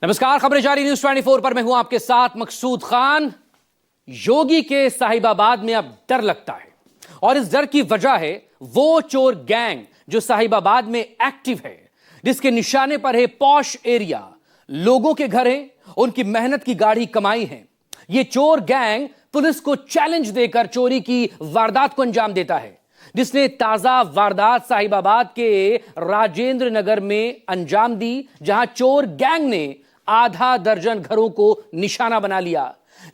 नमस्कार, खबरें जारी न्यूज 24 पर मैं हूं आपके साथ मकसूद खान। योगी के साहिबाबाद में अब डर लगता है और इस डर की वजह है वो चोर गैंग जो साहिबाबाद में एक्टिव है, जिसके निशाने पर है पॉश एरिया, लोगों के घर हैं, उनकी मेहनत की गाढ़ी कमाई है। ये चोर गैंग पुलिस को चैलेंज देकर चोरी की वारदात को अंजाम देता है, जिसने ताजा वारदात साहिबाबाद के राजेंद्र नगर में अंजाम दी, जहां चोर गैंग ने आधा दर्जन घरों को निशाना बना लिया,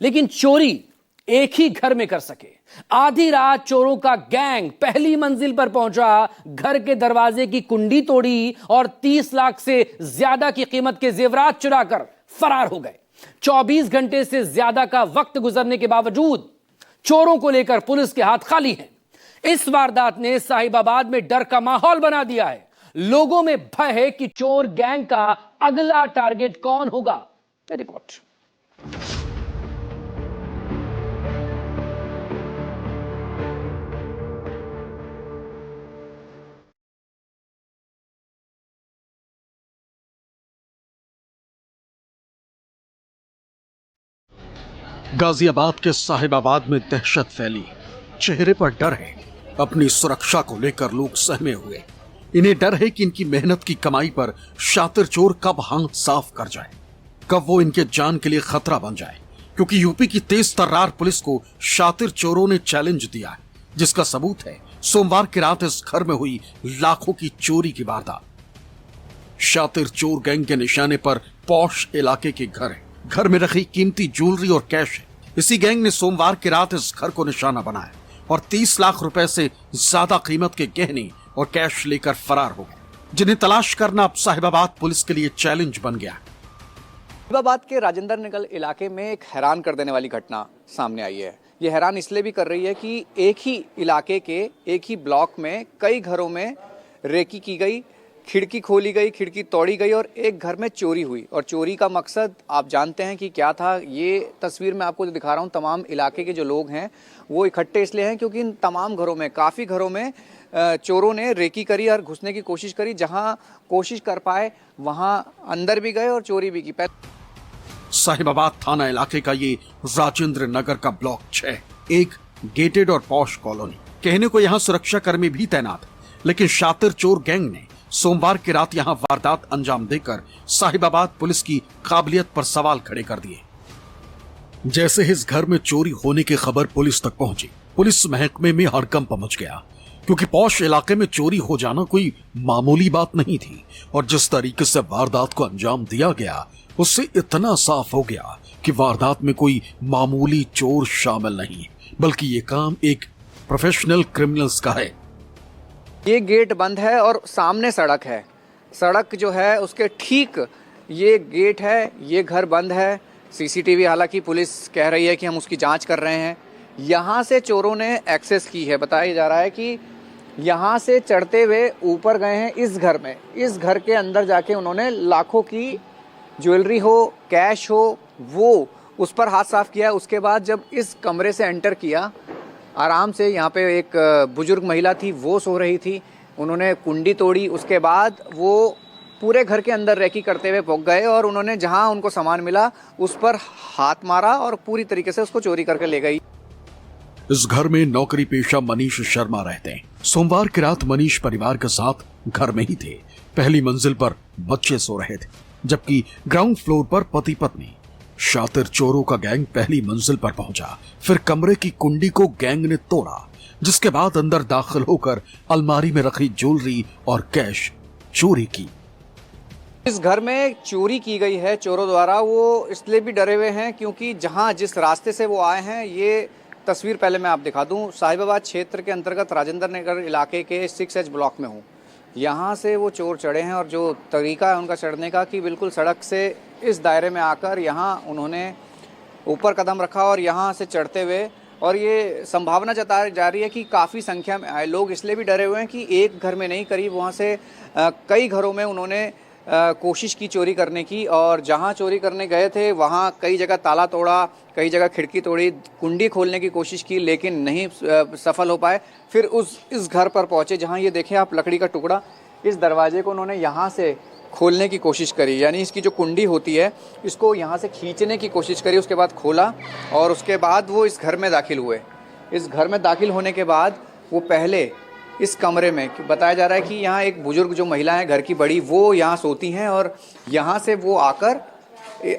लेकिन चोरी एक ही घर में कर सके। आधी रात चोरों का गैंग पहली मंजिल पर पहुंचा, घर के दरवाजे की कुंडी तोड़ी और 30 लाख से ज्यादा की कीमत के जेवरात चुराकर फरार हो गए। 24 घंटे से ज्यादा का वक्त गुजरने के बावजूद चोरों को लेकर पुलिस के हाथ खाली हैं। इस वारदात ने साहिबाबाद में डर का माहौल बना दिया है। लोगों में भय है कि चोर गैंग का अगला टारगेट कौन होगा। रिपोर्ट। गाजियाबाद के साहिबाबाद में दहशत फैली, चेहरे पर डर है। अपनी सुरक्षा को लेकर लोग सहमे हुए। इन्हें डर है कि इनकी मेहनत की कमाई पर शातिर चोर कब हाथ साफ कर जाए, कब वो इनके जान के लिए खतरा बन जाए। क्योंकि यूपी की तेज तर्रार पुलिस को शातिर चोरों ने चैलेंज दिया है, जिसका सबूत है सोमवार की रात इस घर में हुई लाखों की चोरी की वारदात। शातिर चोर गैंग के निशाने पर पॉश इलाके के घर है। घर में रखी कीमती ज्वेलरी और कैश है। इसी गैंग ने सोमवार की रात इस घर को निशाना बनाया और 30 लाख रुपए से ज्यादा कीमत के गहने और कैश लेकर फरार हो गए, जिन्हें तलाश करना अब साहिबाबाद पुलिस के लिए चैलेंज बन गया। साहिबाबाद के राजेंद्र नगर इलाके में एक हैरान कर देने वाली घटना सामने आई है। ये हैरान इसलिए भी कर रही है कि एक ही इलाके के एक ही ब्लॉक में कई घरों में रेकी की गई, खिड़की खोली गई, खिड़की तोड़ी गई और एक घर में चोरी हुई। और चोरी का मकसद आप जानते हैं कि क्या था। ये तस्वीर मैं आपको जो दिखा रहा हूँ, तमाम इलाके के जो लोग हैं वो इकट्ठे इसलिए हैं क्योंकि इन तमाम घरों में, काफ़ी घरों में चोरों ने रेकी करी और घुसने की कोशिश करी। जहां कोशिश कर पाए वहां अंदर भी गए और चोरी भी की। साहिबाबाद थाना इलाके का ये राजेंद्र नगर का ब्लॉक 6 एक गेटेड और पॉश कॉलोनी। कहने को यहाँ सुरक्षा कर्मी भी तैनात है, लेकिन शातिर चोर गैंग ने सोमवार की रात यहाँ वारदात अंजाम देकर साहिबाबाद पुलिस की काबिलियत पर सवाल खड़े कर दिए। जैसे इस घर में चोरी होने की खबर पुलिस तक पहुंची, पुलिस महकमे में हड़कंप मच गया, क्योंकि पॉश इलाके में चोरी हो जाना कोई मामूली बात नहीं थी। और जिस तरीके से वारदात को अंजाम दिया गया, उससे इतना साफ हो गया कि वारदात में कोई मामूली चोर शामिल नहीं, बल्कि ये काम एक प्रोफेशनल क्रिमिनल्स का है। ये गेट बंद है और सामने सड़क है। सड़क जो है उसके ठीक ये गेट है, ये घर बंद है। सीसीटीवी, हालांकि पुलिस कह रही है कि हम उसकी जांच कर रहे हैं। यहाँ से चोरों ने एक्सेस की है। बताया जा रहा है कि यहाँ से चढ़ते हुए ऊपर गए हैं इस घर में। इस घर के अंदर जाके उन्होंने लाखों की ज्वेलरी हो, कैश हो, वो उस पर हाथ साफ किया। उसके बाद जब इस कमरे से एंटर किया, आराम से यहाँ पे एक बुजुर्ग महिला थी, वो सो रही थी, उन्होंने कुंडी तोड़ी। उसके बाद वो पूरे घर के अंदर रेकी करते हुए पहुंच गए और उन्होंने जहां उनको सामान मिला उस पर हाथ मारा और पूरी तरीके से उसको चोरी करके ले गई। इस घर में नौकरी पेशा मनीष शर्मा रहते हैं। सोमवार की रात मनीष परिवार के साथ घर में ही थे। पहली मंजिल पर बच्चे सो रहे थे, जबकि ग्राउंड फ्लोर पर पति पत्नी। शातिर चोरों का गैंग पहली मंजिल पर पहुंचा, फिर कमरे की कुंडी को गैंग ने तोड़ा, जिसके बाद अंदर दाखिल होकर अलमारी में रखी ज्वेलरी और कैश चोरी की। इस घर में चोरी की गई है चोरों द्वारा। वो इसलिए भी डरे हुए हैं क्योंकि जिस रास्ते से वो आए हैं, ये तस्वीर पहले मैं आप दिखा दूं। साहिबाबाद क्षेत्र के अंतर्गत राजेंद्र नगर इलाके के 6H ब्लॉक में हूं। यहाँ से वो चोर चढ़े हैं और जो तरीका है उनका चढ़ने का कि बिल्कुल सड़क से इस दायरे में आकर यहाँ उन्होंने ऊपर कदम रखा और यहाँ से चढ़ते हुए, और ये संभावना जताई जा रही है कि काफ़ी संख्या में आए लोग इसलिए भी डरे हुए हैं कि एक घर में नहीं, करीब वहाँ से कई घरों में उन्होंने कोशिश की चोरी करने की। और जहाँ चोरी करने गए थे वहाँ कई जगह ताला तोड़ा, कई जगह खिड़की तोड़ी, कुंडी खोलने की कोशिश की, लेकिन नहीं सफल हो पाए। फिर इस घर पर पहुँचे जहाँ ये देखें आप, लकड़ी का टुकड़ा, इस दरवाजे को उन्होंने यहाँ से खोलने की कोशिश करी, यानी इसकी जो कुंडी होती है इसको यहाँ से खींचने की कोशिश करी, उसके बाद खोला और उसके बाद वो इस घर में दाखिल हुए। इस घर में दाखिल होने के बाद वो पहले इस कमरे में, बताया जा रहा है कि यहाँ एक बुजुर्ग जो महिला है घर की बड़ी, वो यहाँ सोती हैं और यहाँ से वो आकर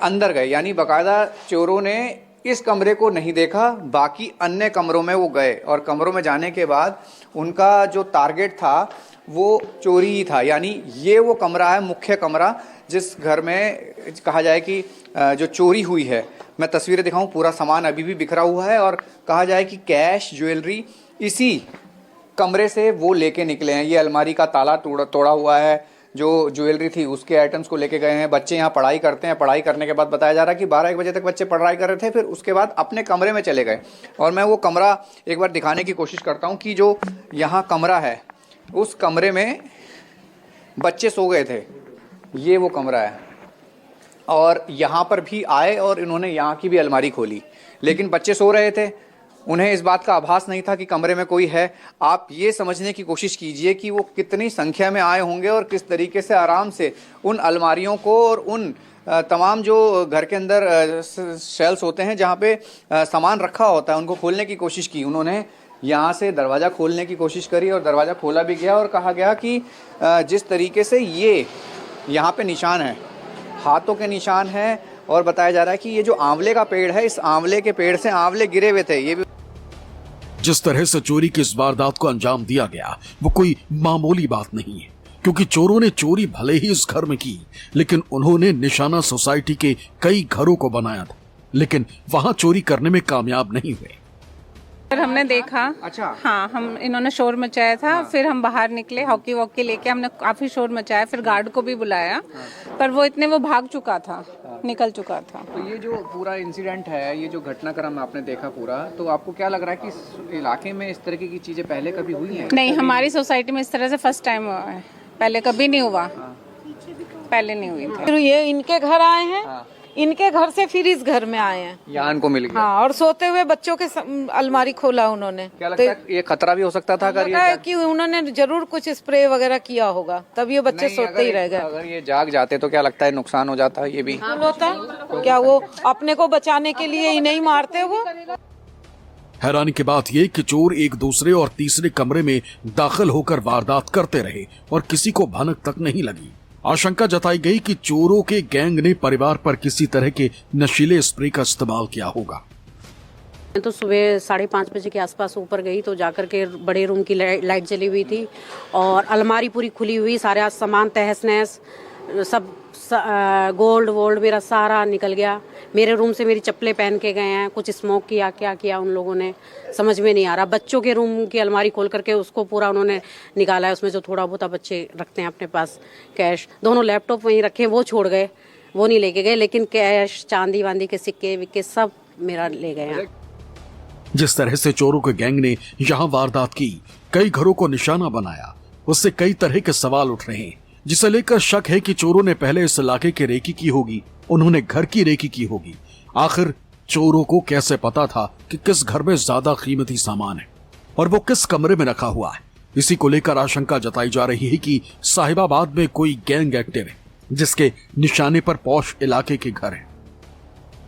अंदर गए, यानी बाकायदा चोरों ने इस कमरे को नहीं देखा, बाकी अन्य कमरों में वो गए और कमरों में जाने के बाद उनका जो टारगेट था वो चोरी ही था। यानी ये वो कमरा है, मुख्य कमरा, जिस घर में कहा जाए कि जो चोरी हुई है। मैं तस्वीरें दिखाऊं, पूरा सामान अभी भी बिखरा हुआ है और कहा जाए कि कैश, ज्वेलरी इसी कमरे से वो लेके निकले हैं। ये अलमारी का ताला तोड़ा हुआ है, जो ज्वेलरी थी उसके आइटम्स को लेके गए हैं। बच्चे यहाँ पढ़ाई करते हैं, पढ़ाई करने के बाद बताया जा रहा है कि 12-1 बजे तक बच्चे पढ़ाई कर रहे थे, फिर उसके बाद अपने कमरे में चले गए। और मैं वो कमरा एक बार दिखाने की कोशिश करता हूँ कि जो यहाँ कमरा है उस कमरे में बच्चे सो गए थे, ये वो कमरा है। और यहाँ पर भी आए और इन्होंने यहाँ की भी अलमारी खोली, लेकिन बच्चे सो रहे थे, उन्हें इस बात का आभास नहीं था कि कमरे में कोई है। आप ये समझने की कोशिश कीजिए कि वो कितनी संख्या में आए होंगे और किस तरीके से आराम से उन अलमारियों को और उन तमाम जो घर के अंदर शेल्फ्स होते हैं जहाँ पे सामान रखा होता है उनको खोलने की कोशिश की। उन्होंने यहाँ से दरवाज़ा खोलने की कोशिश करी और दरवाज़ा खोला भी गया और कहा गया कि जिस तरीके से ये यहाँ पे निशान है, हाथों के निशान हैं, और बताया जा रहा है कि ये जो आंवले का पेड़ है, इस आंवले के पेड़ से आंवले गिरे हुए थे। ये भी जिस तरह से चोरी की इस वारदात को अंजाम दिया गया वो कोई मामूली बात नहीं है, क्योंकि चोरों ने चोरी भले ही इस घर में की, लेकिन उन्होंने निशाना सोसाइटी के कई घरों को बनाया था, लेकिन वहां चोरी करने में कामयाब नहीं हुए। फिर हमने देखा, अच्छा, हाँ, हम इन्होंने शोर मचाया था। फिर हम बाहर निकले, हॉकी वॉकी लेके हमने काफी शोर मचाया, फिर गार्ड को भी बुलाया, पर वो भाग चुका था, निकल चुका था। तो ये जो पूरा इंसिडेंट है, ये जो घटनाक्रम आपने देखा पूरा, तो आपको क्या लग रहा है कि इस इलाके में इस तरह की चीजें पहले कभी हुई हैं? नहीं, हमारी सोसाइटी में इस तरह से फर्स्ट टाइम हुआ है, पहले कभी नहीं हुआ, पहले नहीं हुई थी। फिर ये इनके घर आए हैं, इनके घर से फिर इस घर में आए हैं, यहाँ इनको मिल गया। हाँ, और सोते हुए बच्चों के अलमारी खोला उन्होंने। क्या लगता है ये खतरा भी हो सकता था? अगर ये कि उन्होंने जरूर कुछ स्प्रे वगैरह किया होगा, तब ये बच्चे सोते ही रह गए। अगर ये जाग जाते तो क्या लगता है नुकसान हो जाता ये भी? होता क्या वो अपने को बचाने के लिए ही नहीं मारते वो? हैरानी की बात यह कि चोर एक दूसरे और तीसरे कमरे में दाखिल होकर वारदात करते रहे और किसी को भनक तक नहीं लगी। आशंका जताई गई कि चोरों के गैंग ने परिवार पर किसी तरह के नशीले स्प्रे का इस्तेमाल किया होगा। मैं तो सुबह 5:30 बजे के आसपास ऊपर गई तो जाकर के बड़े रूम की लाइट जली हुई थी और अलमारी पूरी खुली हुई, सारे सामान तहस नहस, सब गोल्ड वोल्ड मेरा सारा निकल गया। मेरे रूम से मेरी चप्पलें पहन के गए हैं, कुछ स्मोक किया, क्या किया उन लोगों ने समझ में नहीं आ रहा। बच्चों के रूम की अलमारी खोल करके उसको पूरा उन्होंने निकाला है, उसमें जो थोड़ा बहुत बच्चे रखते हैं अपने पास कैश, दोनों लैपटॉप वहीं रखे, वो छोड़ गए, वो नहीं लेके गए, लेकिन कैश, चांदी वांदी के सिक्के विक्के सब मेरा ले गए हैं। जिस तरह से चोरों के गैंग ने यहाँ वारदात की, कई घरों को निशाना बनाया, उससे कई तरह के सवाल उठ रहे हैं, जिसे लेकर शक है कि चोरों ने पहले इस इलाके की रेकी की होगी, उन्होंने घर की रेकी की होगी। आखिर चोरों को कैसे पता था कि किस घर में ज्यादा कीमती सामान है और वो किस कमरे में रखा हुआ है? इसी को लेकर आशंका जताई जा रही है कि साहिबाबाद में कोई गैंग एक्टिव है जिसके निशाने पर पॉश इलाके के घर हैं।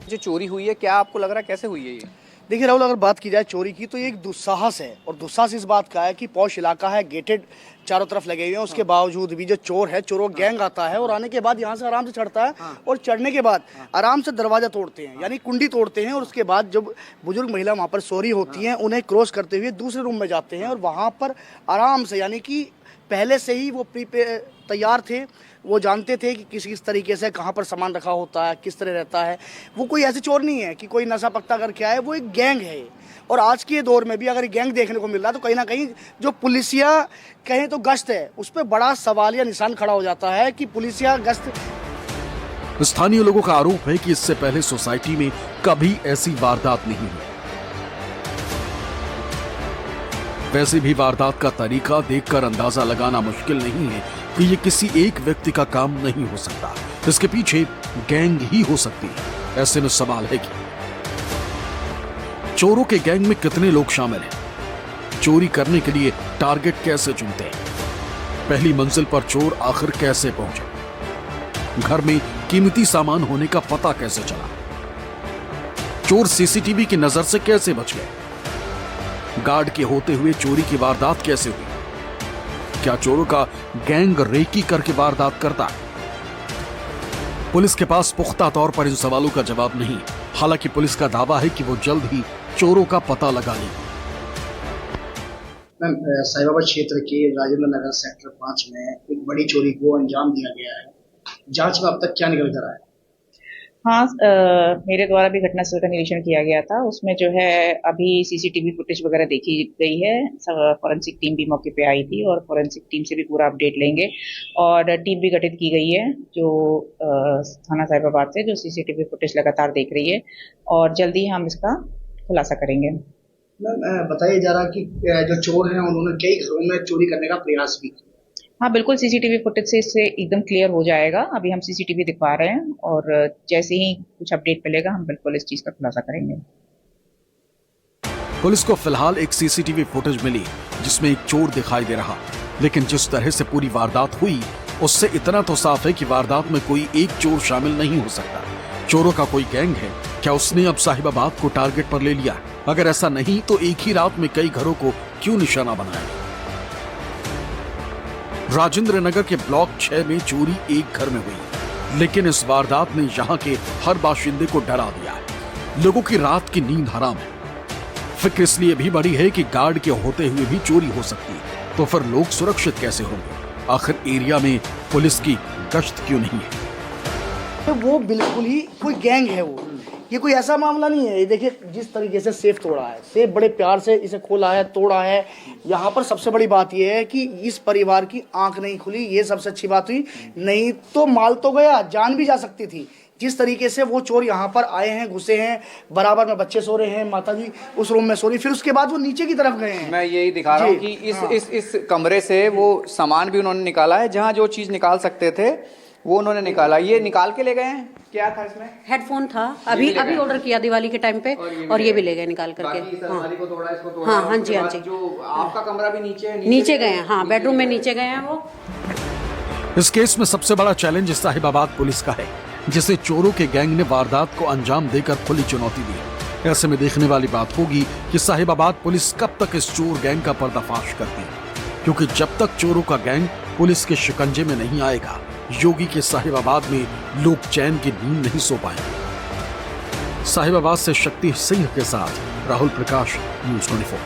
जो चोरी हुई है, क्या आपको लग रहा है कैसे हुई है ये? देखिए राहुल, अगर बात की जाए चोरी की तो ये एक दुस्साहस है, और दुस्साहस इस बात का है कि पॉश इलाका है, गेटेड चारों तरफ लगे हुए हैं, उसके बावजूद भी जो चोर है, चोरों गैंग आता है और आने के बाद यहाँ से आराम से चढ़ता है और चढ़ने के बाद आराम से दरवाजा तोड़ते हैं, यानी कुंडी तोड़ते हैं, और उसके बाद जब बुजुर्ग महिला वहाँ पर सो रही होती हैं उन्हें क्रॉस करते हुए दूसरे रूम में जाते हैं और वहाँ पर आराम से, यानी कि पहले से ही वो तैयार थे, वो जानते थे कि किस तरीके से कहाँ पर सामान रखा होता है, किस तरह रहता है। वो कोई ऐसे चोर नहीं है कि कोई नशा पक्का करके आए, वो एक गैंग है। और आज के दौर में भी अगर गैंग देखने को मिल रहा है तो कहीं ना कहीं जो पुलिसिया कहें तो गश्त है, उस पर बड़ा सवाल या निशान खड़ा हो जाता है कि पुलिसिया गश्त। स्थानीय लोगों का आरोप है कि इससे पहले सोसाइटी में कभी ऐसी वारदात नहीं हुई। वैसे भी वारदात का तरीका देखकर अंदाजा लगाना मुश्किल नहीं है कि ये किसी एक व्यक्ति का काम नहीं हो सकता, इसके पीछे गैंग ही हो सकती है। ऐसे में सवाल है कि चोरों के गैंग में कितने लोग शामिल हैं? चोरी करने के लिए टारगेट कैसे चुनते हैं? पहली मंजिल पर चोर आखिर कैसे पहुंचे? घर में कीमती सामान होने का पता कैसे चला? चोर सीसीटीवी की नजर से कैसे बच गए? गार्ड के होते हुए चोरी की वारदात कैसे हुई? क्या चोरों का गैंग रेकी करके वारदात करता है? पुलिस के पास पुख्ता तौर पर इन सवालों का जवाब नहीं। हालांकि पुलिस का दावा है कि वो जल्द ही चोरों का पता लगा लेगी। मैम, साहिबाबाद क्षेत्र के राजेंद्र नगर सेक्टर 5 में एक बड़ी चोरी को अंजाम दिया गया है। जांच में अब तक क्या निकल कर आया? हाँ, मेरे द्वारा भी घटनास्थल का निरीक्षण किया गया था। उसमें जो है अभी सीसीटीवी फुटेज वगैरह देखी गई है। फॉरेंसिक टीम भी मौके पे आई थी और फॉरेंसिक टीम से भी पूरा अपडेट लेंगे और टीम भी गठित की गई है जो थाना साहिबाबाद से, जो सीसीटीवी फुटेज लगातार देख रही है और जल्दी ही हम इसका खुलासा करेंगे। मैम, बताया जा रहा कि जो चोर हैं उन्होंने कई घरों में चोरी करने का प्रयास भी किया। हाँ बिल्कुल, सीसीटीवी फुटेज से इससे एकदम क्लियर हो जाएगा। अभी हम सीसीटीवी दिखा रहे हैं और जैसे ही कुछ अपडेट मिलेगा हम बिल्कुल इस चीज का खुलासा करेंगे। पुलिस को फिलहाल एक सीसीटीवी फुटेज मिली जिसमें एक चोर दिखाई दे रहा, लेकिन जिस तरह से पूरी वारदात हुई उससे इतना तो साफ है कि वारदात में कोई एक चोर शामिल नहीं हो सकता। चोरों का कोई गैंग है। क्या उसने अब साहिबाबाद को टारगेट पर ले लिया? अगर ऐसा नहीं तो एक ही रात में कई घरों को क्यों निशाना बनाया? राजेंद्र नगर के ब्लॉक 6 में चोरी एक घर में हुई, लेकिन इस वारदात ने यहां के हर बाशिंदे को डरा दिया है। लोगों की रात की नींद हराम है। फिक्र इसलिए भी बढ़ी है कि गार्ड के होते हुए भी चोरी हो सकती है, तो फिर लोग सुरक्षित कैसे होंगे? आखिर एरिया में पुलिस की गश्त क्यों नहीं है? तो वो बिल्कुल ही कोई गैंग है। वो ये कोई ऐसा मामला नहीं है। ये देखिए जिस तरीके से सेफ तोड़ा है, सेफ बड़े प्यार से इसे खोला है, तोड़ा है। यहाँ पर सबसे बड़ी बात ये है कि इस परिवार की आंख नहीं खुली, ये सबसे अच्छी बात हुई। नहीं तो माल तो गया, जान भी जा सकती थी। जिस तरीके से वो चोर यहाँ पर आए हैं, घुसे हैं, बराबर में बच्चे सो रहे हैं, माता जी उस रूम में सो रही, फिर उसके बाद वो नीचे की तरफ गए हैं। मैं यही दिखा रहा हूँ कि इस कमरे से वो सामान भी उन्होंने निकाला है। जहाँ जो चीज निकाल सकते थे वो उन्होंने निकाला। ये निकाल के ले गए हैं। क्या था इसमें? हेडफोन था, अभी ऑर्डर किया दिवाली के टाइम पे और ये भी ले गए निकाल करके। को तोड़ा, इसको तोड़ा। हाँ हाँ जी, हाँ जी। जो आपका कमरा भी नीचे है, नीचे गए हैं। हाँ, बेडरूम में नीचे गए हैं वो। इस केस में सबसे बड़ा चैलेंज साहिबाबाद पुलिस का है, जिसे चोरों के गैंग ने वारदात को अंजाम देकर खुली चुनौती दी। ऐसे में देखने वाली बात होगी कि साहिबाबाद पुलिस कब तक इस चोर गैंग का पर्दाफाश करती है, क्योंकि जब तक चोरों का गैंग पुलिस के शिकंजे में नहीं आएगा, योगी के साहिबाबाद में लोग चैन की नींद नहीं सो पाएंगे। साहिबाबाद से शक्ति सिंह के साथ राहुल प्रकाश, न्यूज़ 24।